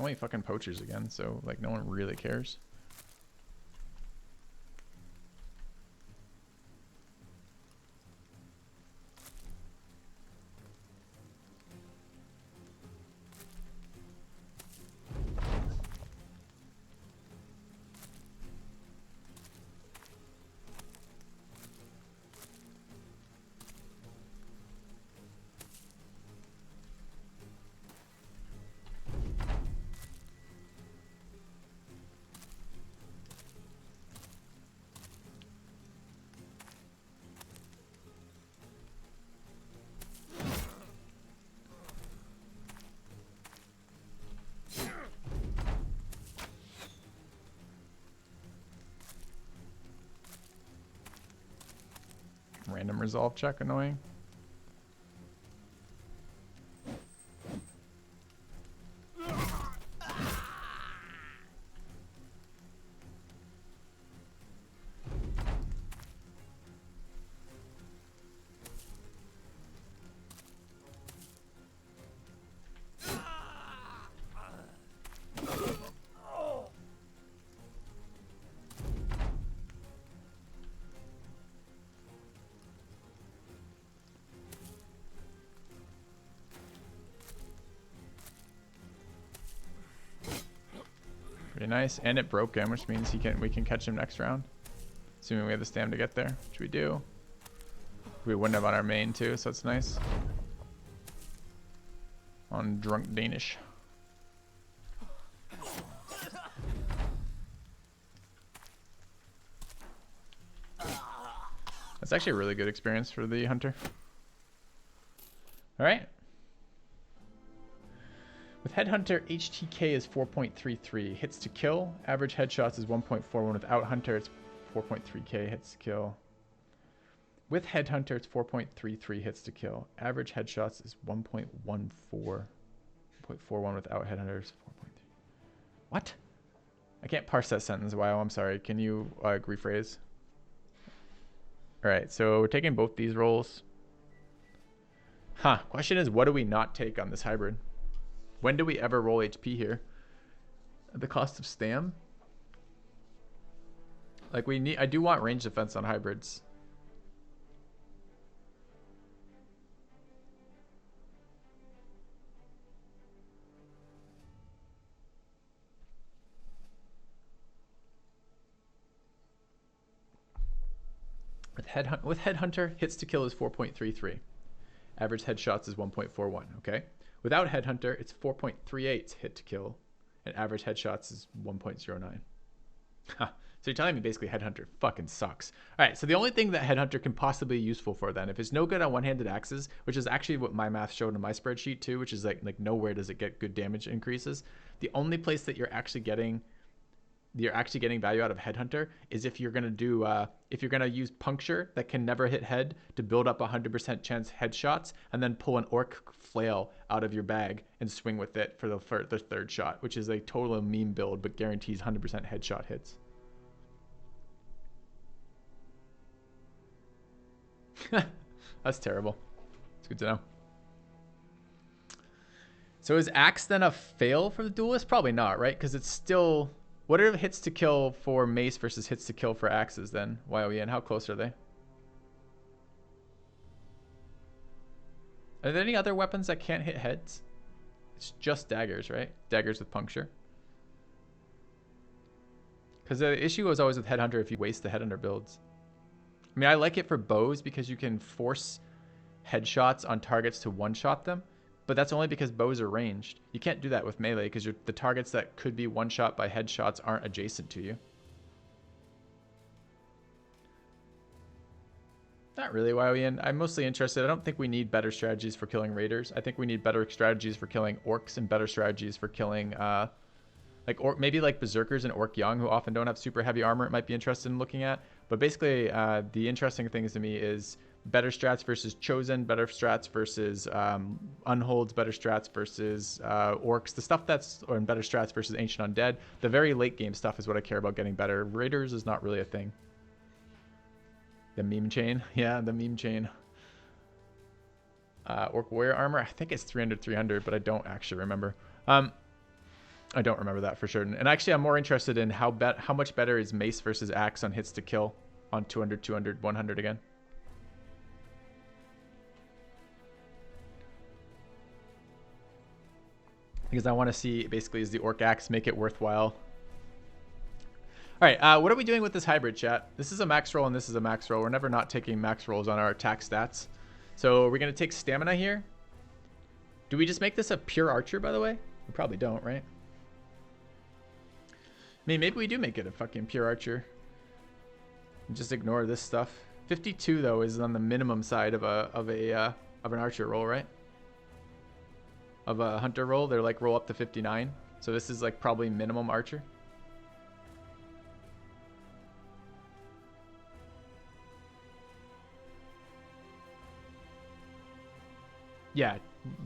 only fucking poachers again, so like no one really cares. Random resolve check, annoying. Pretty nice, and it broke him, which means we can catch him next round, assuming we have the stamina to get there, which we do. We wouldn't have on our main too, so it's nice. On drunk Danish. That's actually a really good experience for the hunter. All right. With Headhunter, HTK is 4.33. Hits to kill. Average headshots is 1.41. Without Hunter, it's 4.3k hits to kill. With Headhunter, it's 4.33 hits to kill. Average headshots is 1.14. 0.41 without Headhunter is 4.3. What? I can't parse that sentence. Wow, I'm sorry. Can you rephrase? All right, so we're taking both these rolls. Question is, what do we not take on this hybrid? When do we ever roll HP here? At the cost of stam? Like I do want range defense on hybrids. With Headhunter, hits to kill is 4.33. Average headshots is 1.41, okay? Without Headhunter, it's 4.38 hit to kill, and average headshots is 1.09. So you're telling me basically Headhunter fucking sucks. All right, so the only thing that Headhunter can possibly be useful for then, if it's no good on one-handed axes, which is actually what my math showed in my spreadsheet too, which is like nowhere does it get good damage increases. The only place that you're actually getting value out of Headhunter is if you're gonna do if you're gonna use puncture that can never hit head to build up 100% chance headshots, and then pull an orc flail out of your bag and swing with it for the third shot, which is a total meme build but guarantees 100% headshot hits. That's terrible. It's good to know. So is axe then a fail for the duelist? Probably not, right? Because it's still... What are hits to kill for mace versus hits to kill for axes then, YOE, and how close are they? Are there any other weapons that can't hit heads? It's just daggers, right? Daggers with puncture. Because the issue was always with Headhunter if you waste the Headhunter builds. I mean, I like it for bows because you can force headshots on targets to one-shot them. But that's only because bows are ranged. You can't do that with melee because the targets that could be one-shot by headshots aren't adjacent to you. Not really, WoWian. I'm mostly interested. I don't think we need better strategies for killing raiders. I think we need better strategies for killing orcs and better strategies for killing maybe like berserkers and orc young who often don't have super heavy armor. It might be interested in looking at. But basically, the interesting things to me is better strats versus chosen, better strats versus unholds, better strats versus orcs, the stuff that's, or better strats versus ancient undead. The very late game stuff is what I care about getting better. Raiders is not really a thing. The meme chain. Yeah, the meme chain. Orc warrior armor, I think it's 300, but I don't actually remember. I don't remember that for sure. And actually, I'm more interested in how much better is mace versus axe on hits to kill on 200, 200, 100 again. Because I want to see, basically, is the orc axe make it worthwhile? All right, what are we doing with this hybrid, chat? This is a max roll and this is a max roll. We're never not taking max rolls on our attack stats. So we're going to take stamina here. Do we just make this a pure archer, by the way? We probably don't, right? I mean, maybe we do make it a fucking pure archer. And just ignore this stuff. 52 though is on the minimum side of an archer roll, right? Of a hunter roll, they're like roll up to 59. So this is like probably minimum archer. Yeah,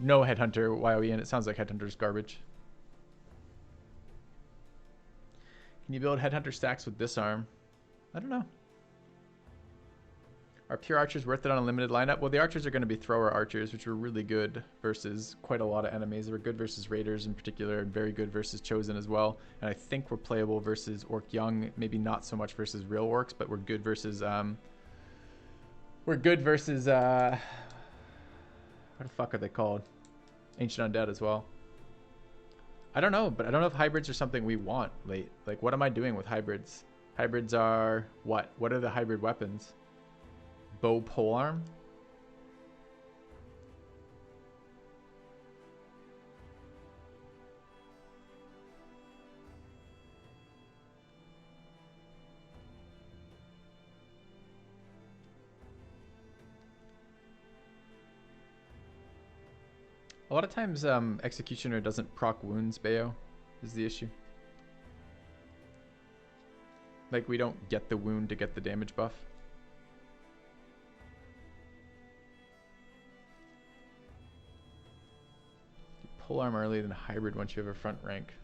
no headhunter YOE, and it sounds like headhunter's garbage. Can you build headhunter stacks with disarm? I don't know. Are pure archers worth it on a limited lineup? Well, the archers are going to be thrower archers, which were really good versus quite a lot of enemies. They were good versus raiders in particular, and very good versus chosen as well. And I think we're playable versus orc young. Maybe not so much versus real orcs, but we're good versus what the fuck are they called? Ancient Undead as well. I don't know, but I don't know if hybrids are something we want late. Like, what am I doing with hybrids? Hybrids are what? What are the hybrid weapons? Bow polearm? A lot of times, Executioner doesn't proc wounds, Bayo, is the issue. Like, we don't get the wound to get the damage buff. You pull arm early, then hybrid once you have a front rank.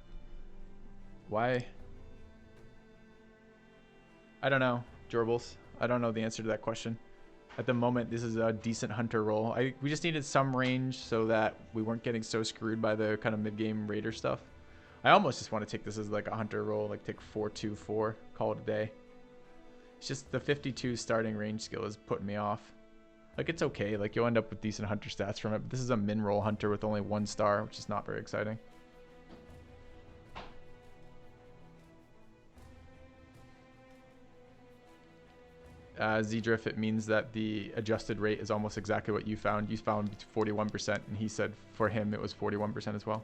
Why? I don't know, Jorbles. I don't know the answer to that question. At the moment, this is a decent hunter roll. We just needed some range so that we weren't getting so screwed by the kind of mid-game raider stuff. I almost just want to take this as like a hunter roll, like take 4-2-4, call it a day. It's just the 52 starting range skill is putting me off. Like, it's okay. Like, you'll end up with decent hunter stats from it. But this is a min roll hunter with only 1 star, which is not very exciting. Zdriff, it means that the adjusted rate is almost exactly what you found. You found 41%, and he said for him it was 41% as well.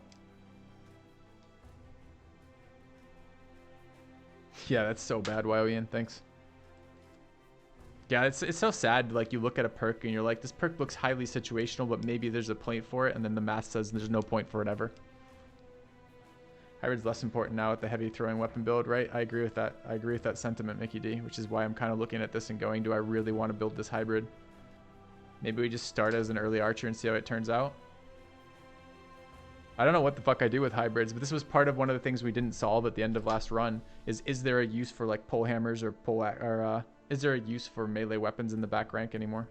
Yeah, that's so bad, Wyoian. Thanks. Yeah, it's so sad. Like, you look at a perk and you're like, this perk looks highly situational, but maybe there's a point for it, and then the math says there's no point for it ever. Hybrid's less important now with the heavy throwing weapon build, right? I agree with that. I agree with that sentiment, Mickey D, which is why I'm kind of looking at this and going, do I really want to build this hybrid? Maybe we just start as an early archer and see how it turns out. I don't know what the fuck I do with hybrids, but this was part of one of the things we didn't solve at the end of last run. Is there a use for like pole hammers or is there a use for melee weapons in the back rank anymore?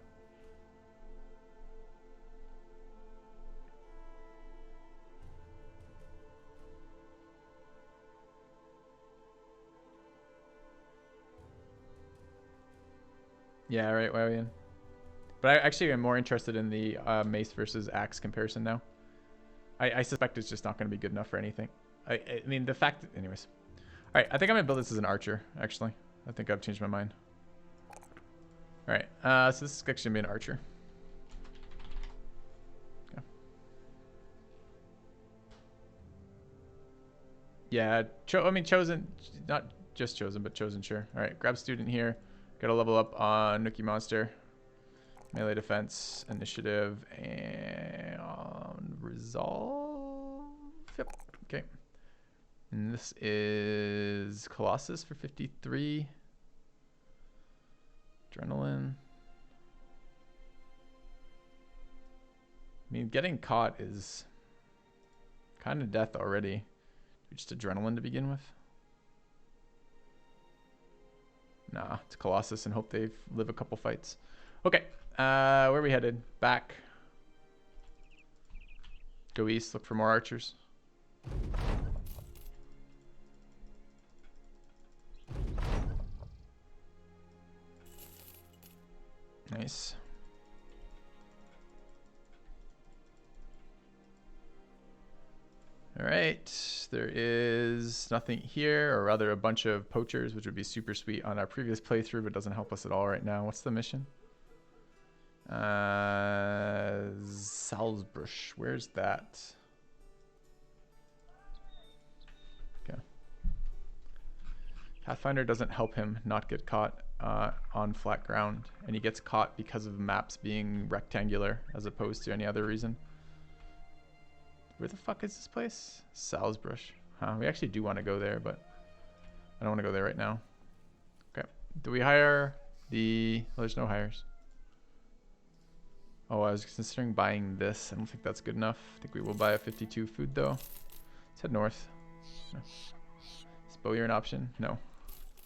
Yeah, right, Wawian. But I actually am more interested in the mace versus axe comparison now. I suspect it's just not going to be good enough for anything. I mean, the fact... Anyways. All right, I think I'm going to build this as an archer, actually. I think I've changed my mind. All right, so this is actually going to be an archer. Okay. Yeah, I mean, chosen... Not just chosen, but chosen, sure. All right, grab student here. Got to level up on Nookie Monster. Melee defense, initiative, and resolve. Yep. Okay. And this is Colossus for 53. Adrenaline. I mean, getting caught is kind of death already. Just adrenaline to begin with. Nah, it's Colossus and hope they live a couple fights. Okay, where are we headed? Back. Go east, look for more archers. Nice. All right, there is nothing here, or rather a bunch of poachers, which would be super sweet on our previous playthrough, but doesn't help us at all right now. What's the mission? Salzbush, where's that? Okay. Pathfinder doesn't help him not get caught on flat ground, and he gets caught because of maps being rectangular as opposed to any other reason. Where the fuck is this place? Salzbush. Huh, we actually do want to go there, but I don't want to go there right now. Okay. Do we hire the... Oh, there's no hires. Oh, I was considering buying this. I don't think that's good enough. I think we will buy a 52 food, though. Let's head north. No. Is Bowyer an option? No.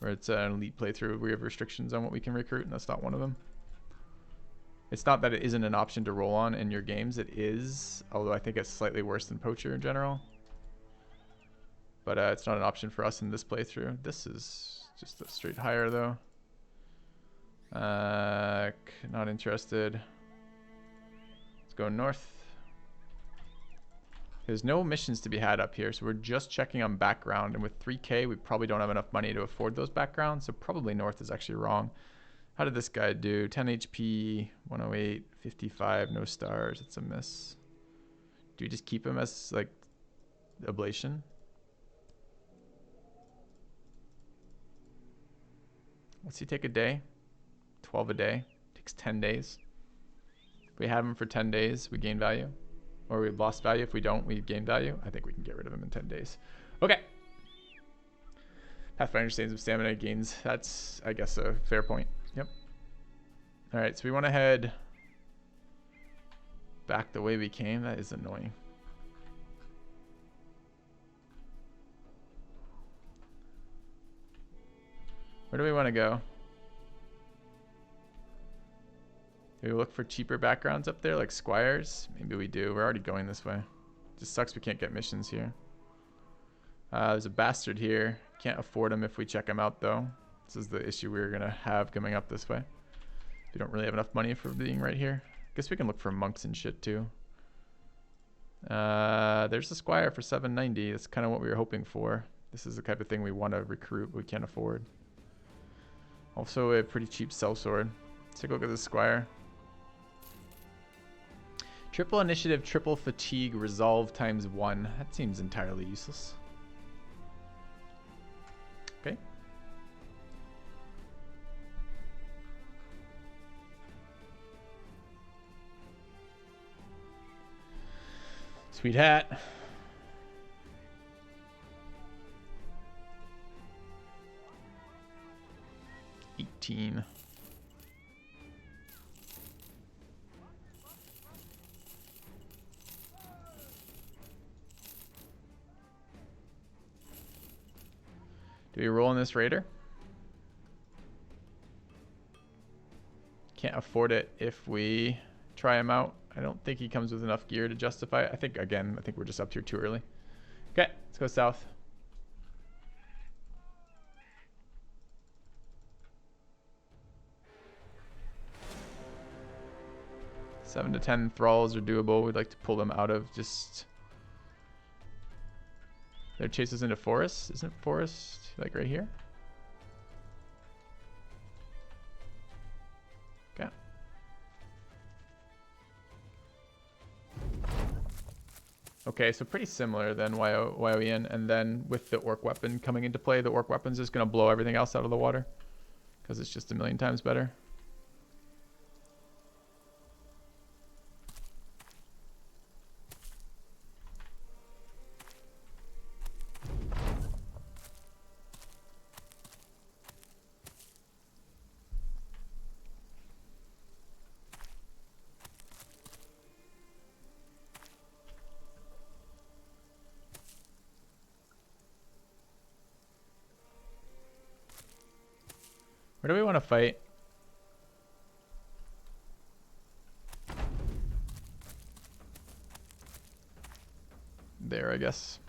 Or it's an elite playthrough. We have restrictions on what we can recruit, and that's not one of them. It's not that it isn't an option to roll on in your games. It is, although I think it's slightly worse than Poacher in general. But it's not an option for us in this playthrough. This is just a straight hire, though. Not interested. Let's go north. There's no missions to be had up here, so we're just checking on background. And with 3K, we probably don't have enough money to afford those backgrounds, so probably north is actually wrong. How did this guy do? 10 HP, 108, 55, no stars. It's a miss. Do you just keep him as, like, ablation? What's he take a day? 12 a day. Takes 10 days. If we have him for 10 days, we gain value. Or we've lost value. If we don't, we gain value. I think we can get rid of him in 10 days. Okay. Pathfinder stains of stamina gains. That's, I guess, a fair point. Yep. All right, so we want to head back the way we came. That is annoying. Where do we want to go? Do we look for cheaper backgrounds up there, like Squires? Maybe we do. We're already going this way. Just sucks we can't get missions here. There's a bastard here. Can't afford him if we check him out, though. This is the issue we're going to have coming up this way. We don't really have enough money for being right here. Guess we can look for monks and shit, too. There's a Squire for 790. That's kind of what we were hoping for. This is the type of thing we want to recruit, but we can't afford. Also a pretty cheap sellsword. Let's take a look at this Squire. Triple initiative, triple fatigue, resolve times 1. That seems entirely useless. Okay. Sweet hat. $18. Do we roll in this raider? Can't afford it if we try him out. I don't think he comes with enough gear to justify it. I think we're just up here too early. Okay, let's go south. Seven to 10 thralls are doable. We'd like to pull them out of just... Their chases into forest. Isn't forest like right here? Okay. Okay, so pretty similar then YOEN, and then with the orc weapon coming into play, the orc weapon's just gonna blow everything else out of the water because it's just a million times better. Where do we want to fight? There, I guess.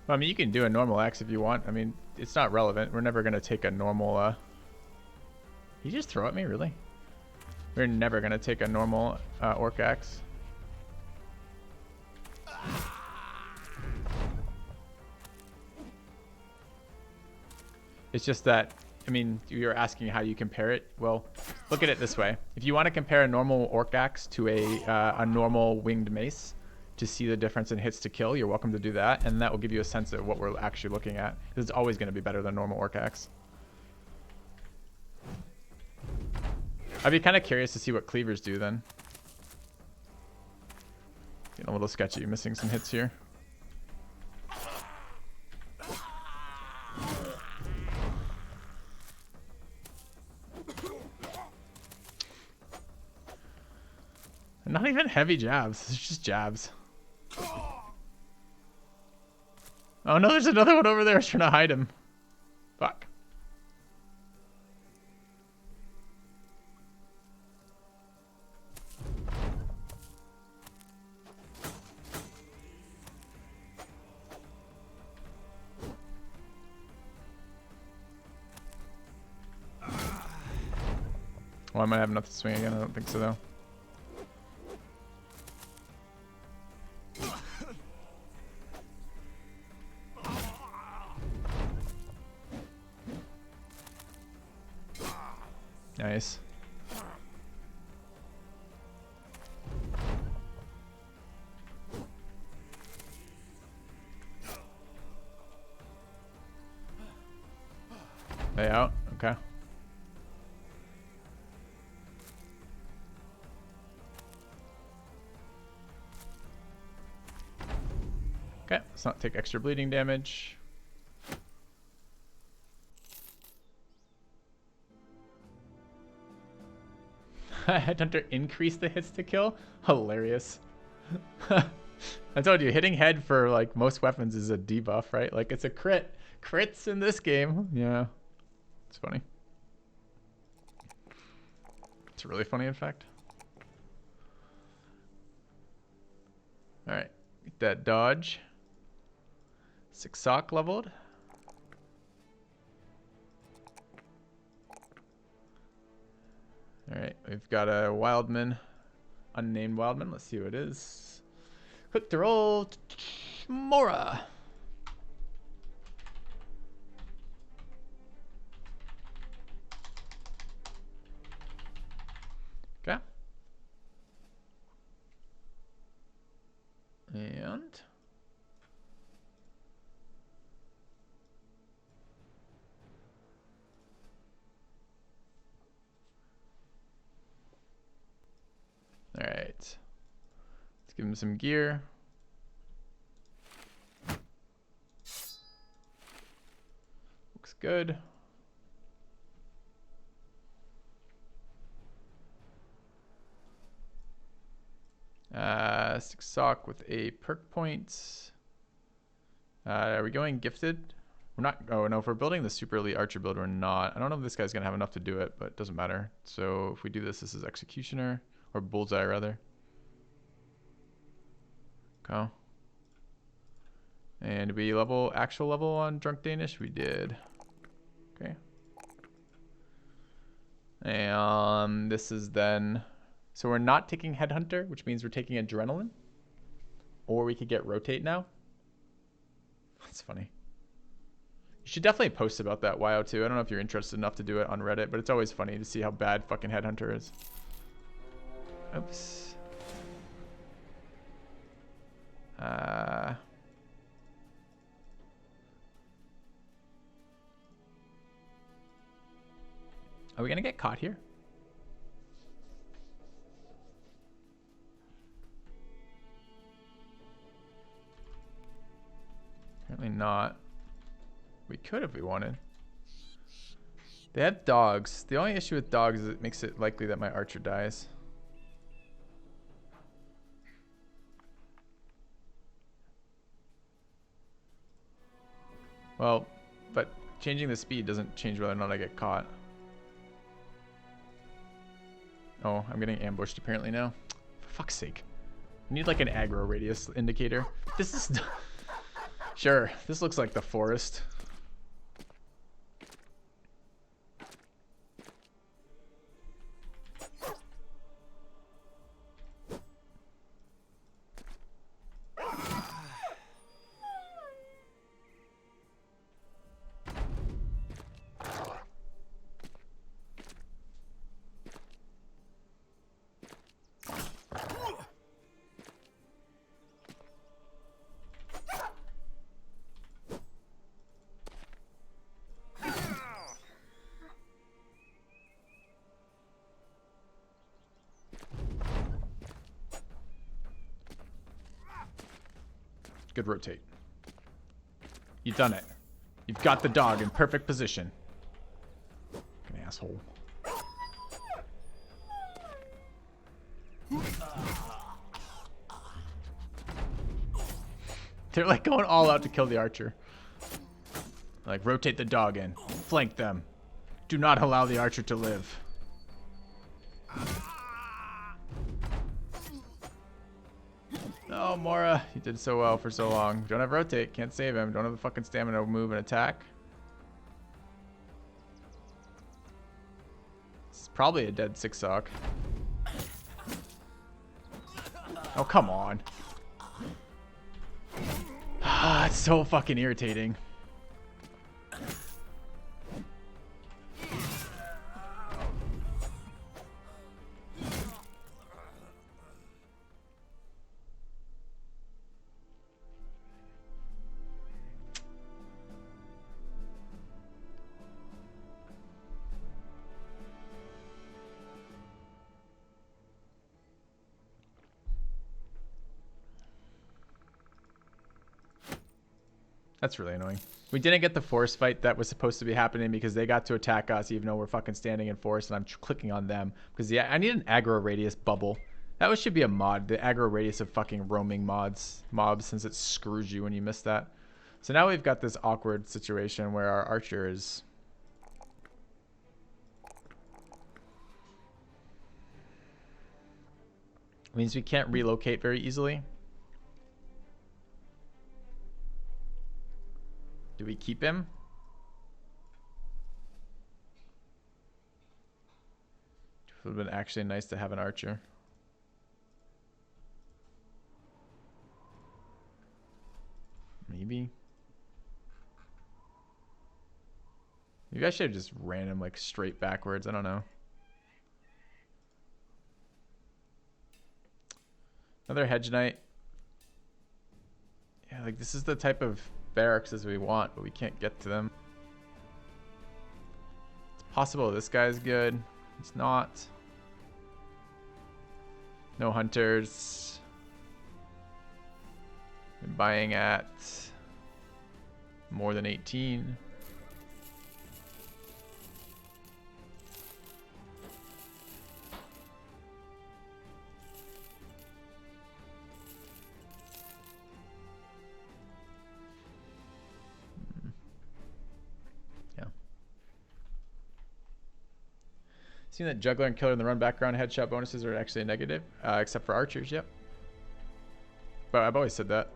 Well, I mean, you can do a normal axe if you want. I mean, it's not relevant. We're never going to take a normal... You just throw at me, really? We're never going to take a normal orc axe. It's just that, I mean, you're asking how you compare it. Well, look at it this way. If you want to compare a normal orc axe to a normal winged mace to see the difference in hits to kill, you're welcome to do that. And that will give you a sense of what we're actually looking at. Because it's always going to be better than normal orc axe. I'd be kind of curious to see what cleavers do then. Getting a little sketchy, missing some hits here. Not even heavy jabs, it's just jabs. Oh no, there's another one over there trying to hide him. Fuck. Well, I might have enough to swing again. I don't think so, though. Nice. Lay out. Okay. Okay, let's not take extra bleeding damage. Headhunter increased the hits to kill? Hilarious. I told you, hitting head for like most weapons is a debuff, right? Like it's a crit. Crits in this game. Yeah. It's funny. It's really funny, in fact. Alright. Get that dodge. 6 sock leveled. Alright, we've got a wildman. Unnamed wildman. Let's see who it is. Quick to roll. Mora. Okay. And all right, let's give him some gear. Looks good. Six sock with a perk point. Are we going gifted? We're not. Oh no, if we're building the super elite archer build, we're not. I don't know if this guy's gonna have enough to do it, but it doesn't matter. So if we do this, this is executioner or bullseye rather. Okay. And we level actual level on drunk Danish. We did. Okay. And this is then. So we're not taking Headhunter, which means we're taking Adrenaline. Or we could get Rotate now. That's funny. You should definitely post about that WoW2. I don't know if you're interested enough to do it on Reddit, but it's always funny to see how bad fucking Headhunter is. Oops. Are we gonna get caught here? Apparently not. We could if we wanted. They have dogs. The only issue with dogs is it makes it likely that my archer dies. Well, but changing the speed doesn't change whether or not I get caught. Oh, I'm getting ambushed apparently now. For fuck's sake. I need like an aggro radius indicator. This is... Sure, this looks like the forest. Good rotate. You've done it. You've got the dog in perfect position. An asshole. They're like going all out to kill the archer. Like, rotate the dog in. Flank them. Do not allow the archer to live. Oh, Mora, you did so well for so long. Don't have rotate, can't save him. Don't have the fucking stamina to move and attack. It's probably a dead six sock. Oh, come on. Ah, it's so fucking irritating. That's really annoying. We didn't get the force fight that was supposed to be happening because they got to attack us even though we're fucking standing in force and I'm clicking on them. Because yeah, I need an aggro radius bubble. That should be a mod. The aggro radius of fucking roaming mobs since it screws you when you miss that. So now we've got this awkward situation where our archer is... means we can't relocate very easily. Do we keep him? It would have been actually nice to have an archer. Maybe. Maybe I should have just ran him like straight backwards. I don't know. Another hedge knight. Yeah, like this is the type of barracks as we want, but we can't get to them. It's possible this guy's good. He's not. No hunters. Been buying at more than 18. Seeing that juggler and killer in the run background headshot bonuses are actually a negative, except for archers, yep. But I've always said that.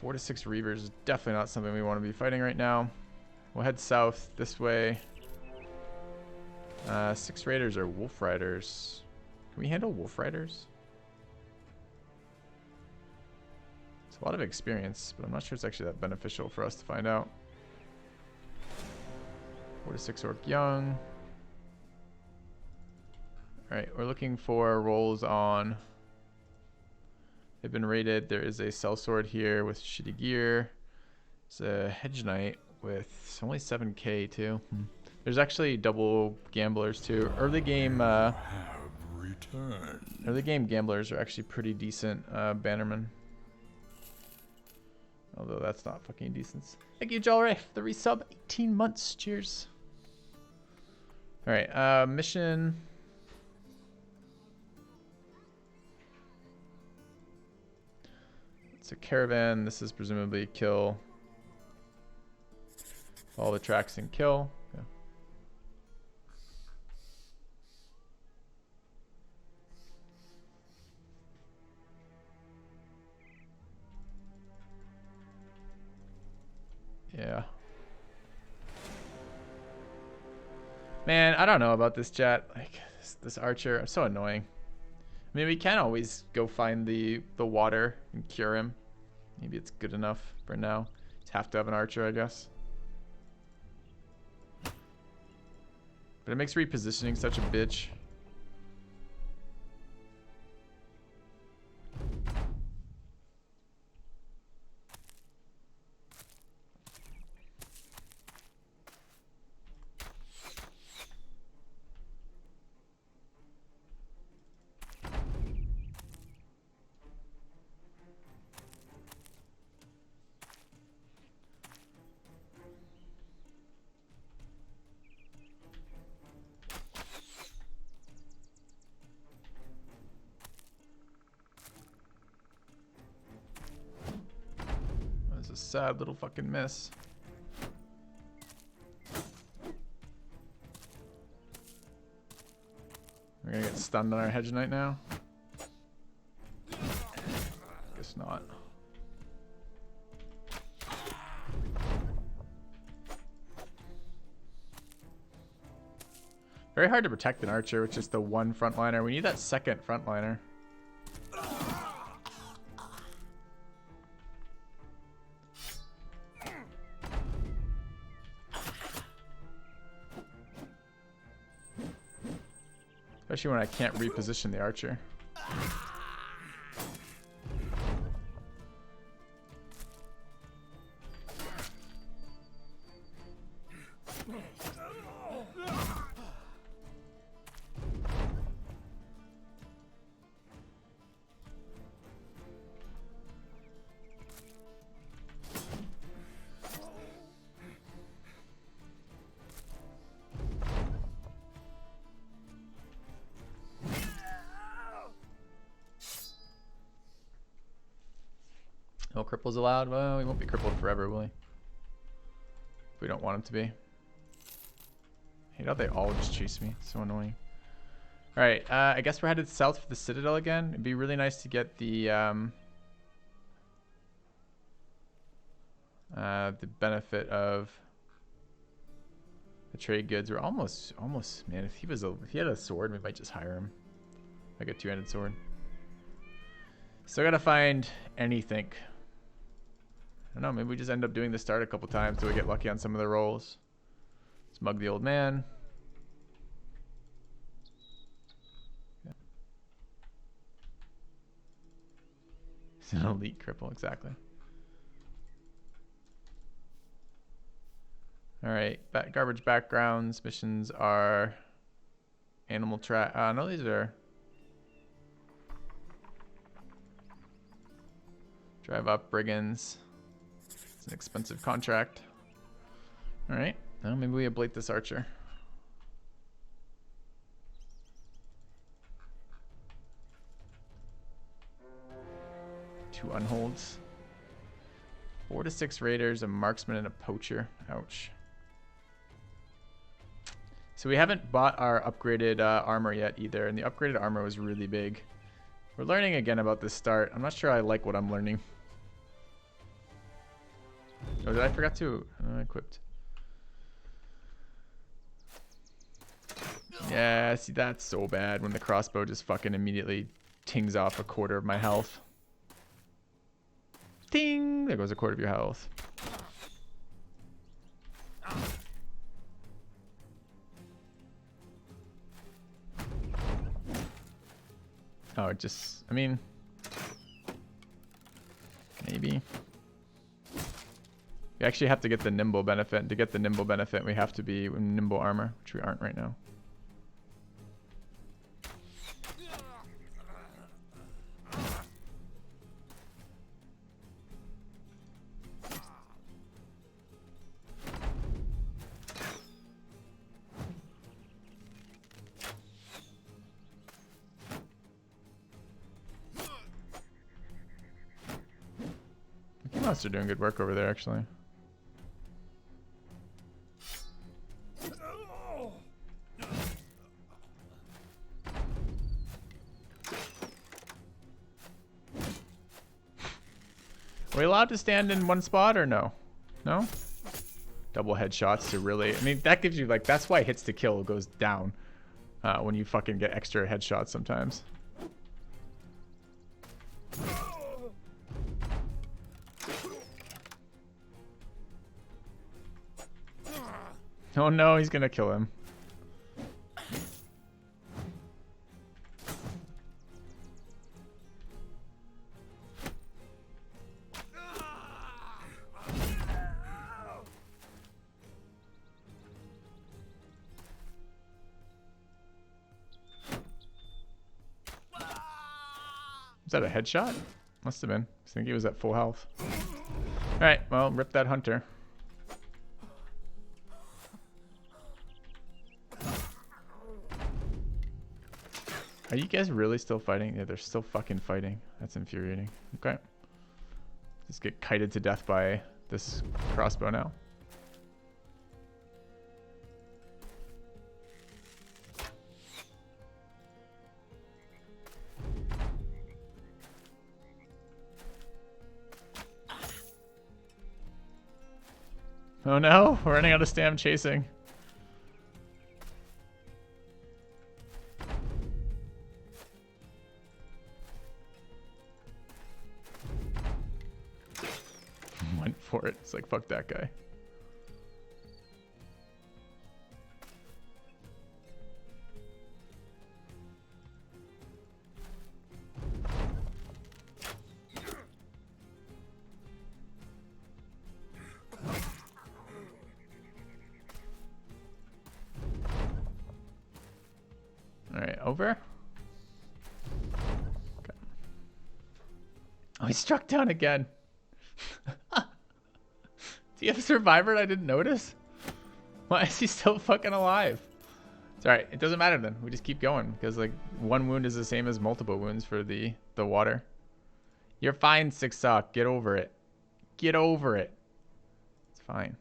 4 to 6 reavers is definitely not something we want to be fighting right now. We'll head south this way. 6 raiders are wolf riders. Can we handle wolf riders? It's a lot of experience, but I'm not sure it's actually that beneficial for us to find out. 4 to 6 orc young. Alright, we're looking for rolls on. They've been raided. There is a sellsword here with shitty gear. It's a hedge knight with only 7k too. There's actually double gamblers too. Early game gamblers are actually pretty decent bannermen. Although that's not fucking decent. Thank you, Jalray, for the resub. 18 months. Cheers. Alright, mission. It's a caravan. This is presumably kill all the tracks and kill. Yeah. Yeah. Man, I don't know about this chat. Like this archer, it's so annoying. I mean, we can always go find the water and cure him. Maybe it's good enough for now. Just have to have an archer, I guess. But it makes repositioning such a bitch. A sad little fucking miss. We're gonna get stunned on our hedge knight now. Guess not. Very hard to protect an archer with just the one frontliner. We need that second frontliner. Especially when I can't reposition the archer. No cripples allowed? Well, we won't be crippled forever, will we? If we don't want him to be. I hate how they all just chase me. It's so annoying. Alright, I guess we're headed south for the Citadel again. It'd be really nice to get the benefit of the trade goods. We're almost, man, if he had a sword, we might just hire him. Like a two-handed sword. Still gotta find anything. I don't know, maybe we just end up doing the start a couple times till we get lucky on some of the rolls. Smug the old man. Yeah. He's an elite cripple, exactly. Alright, garbage backgrounds. Missions are animal trap. No, these are drive up brigands. It's an expensive contract. Alright, well, maybe we ablate this archer. Two unholds. 4 to 6 raiders, a marksman, and a poacher. Ouch. So we haven't bought our upgraded armor yet either, and the upgraded armor was really big. We're learning again about this start. I'm not sure I like what I'm learning. Oh, did I forgot to equipped? Yeah, see, that's so bad when the crossbow just fucking immediately tings off a quarter of my health. Ding! There goes a quarter of your health. Oh, it just, I mean, maybe. We actually have to get the nimble benefit. And to get the nimble benefit, we have to be in nimble armor, which we aren't right now. The Keymonster are doing good work over there, actually. Are we allowed to stand in one spot or no? No? double headshots to really... I mean, that gives you, like, that's why hits to kill goes down when you fucking get extra headshots sometimes. Oh no, he's gonna kill him. Is that a headshot? Must have been. I think he was at full health. Alright, well, rip that hunter. Are you guys really still fighting? Yeah, they're still fucking fighting. That's infuriating. Okay. Just get kited to death by this crossbow now. Oh no, we're running out of stam chasing. Went for it. It's like, fuck that guy. Alright, over. Okay. Oh, he struck down again. Do you have Survivor? I didn't notice. Why is he still fucking alive? It's alright. It doesn't matter then. We just keep going because like one wound is the same as multiple wounds for the water. You're fine, Six Sock. Get over it. Get over it. It's fine.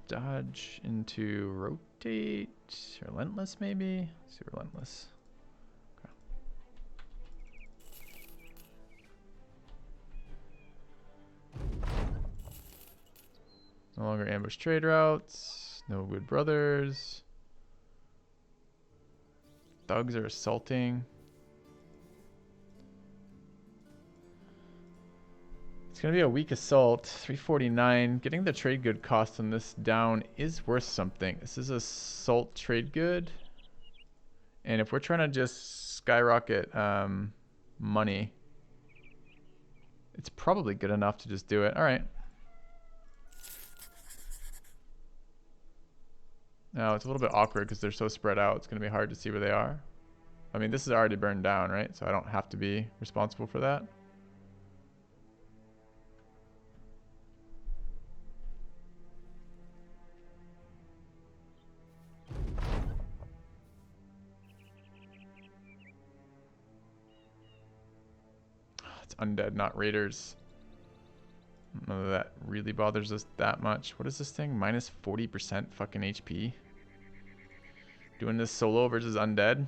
Dodge into rotate. Relentless, maybe? Let's do relentless. Okay. No longer ambush trade routes. No good brothers. Thugs are assaulting. It's going to be a weak assault. 349. Getting the trade good cost on this down is worth something. This is assault trade good. And if we're trying to just skyrocket money, it's probably good enough to just do it. All right. Now it's a little bit awkward because they're so spread out. It's going to be hard to see where they are. I mean, this is already burned down, right? So I don't have to be responsible for that. It's undead, not raiders. I don't know that really bothers us that much. What is this thing? Minus 40% fucking HP. Doing this solo versus undead.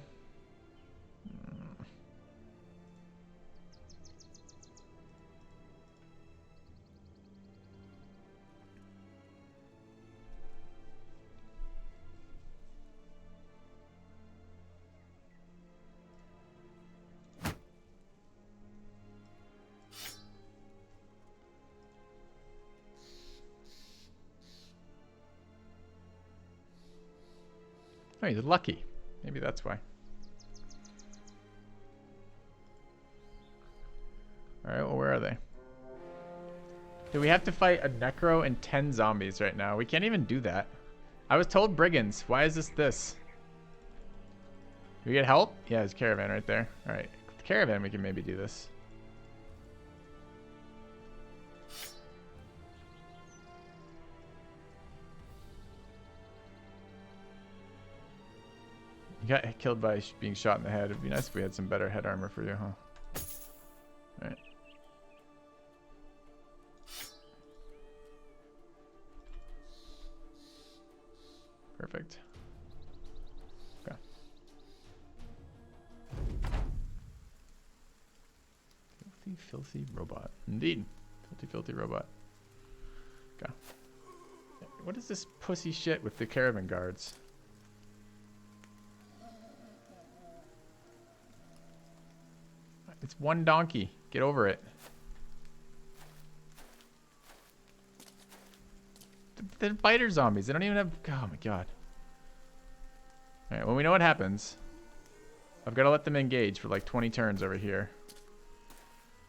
Oh, he's lucky. Maybe that's why. Alright, well, where are they? Do we have to fight a Necro and 10 zombies right now? We can't even do that. I was told brigands. Why is this? Do we get help? Yeah, there's caravan right there. Alright, with the caravan we can maybe do this. You got killed by being shot in the head. It'd be nice if we had some better head armor for you, huh? Alright. Perfect. Filthy robot. Indeed. Filthy, filthy robot. Okay. What is this pussy shit with the caravan guards? It's one donkey. Get over it. They're biter zombies. They don't even have... Oh my god. Alright, well we know what happens. I've got to let them engage for like 20 turns over here.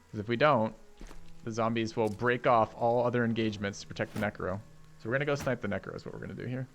Because if we don't, the zombies will break off all other engagements to protect the necro. So we're going to go snipe the necro is what we're going to do here.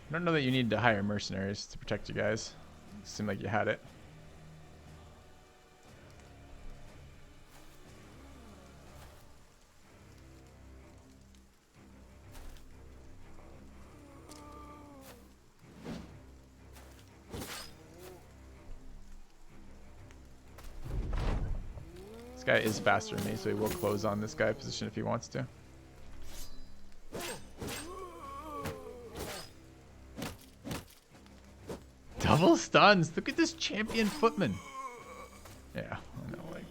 I don't know that you need to hire mercenaries to protect you guys. It seemed like you had it. This guy is faster than me, so he will close on this guy position if he wants to. Double stuns. Look at this champion footman. Yeah, I know. Like,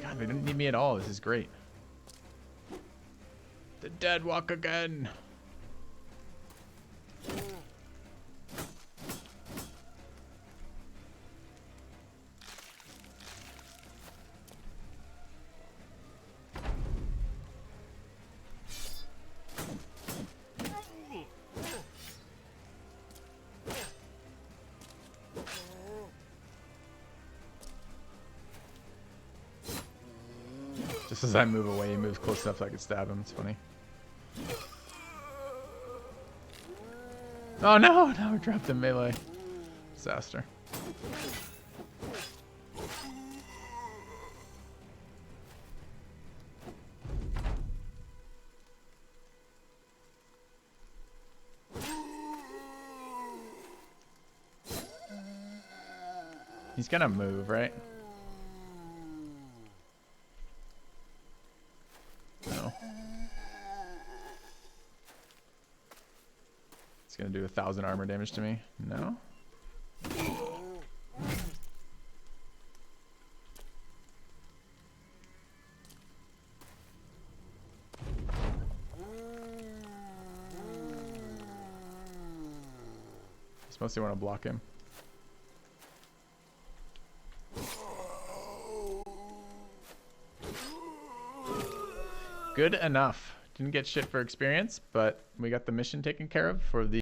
God, they didn't need me at all. This is great. The dead walk again. Just as I move away, he moves close enough so I can stab him. It's funny. Oh no! Now we dropped him melee. Disaster. He's gonna move, right? No. It's gonna do 1,000 armor damage to me. No. Just mostly want to block him. Good enough. Didn't get shit for experience, but we got the mission taken care of for the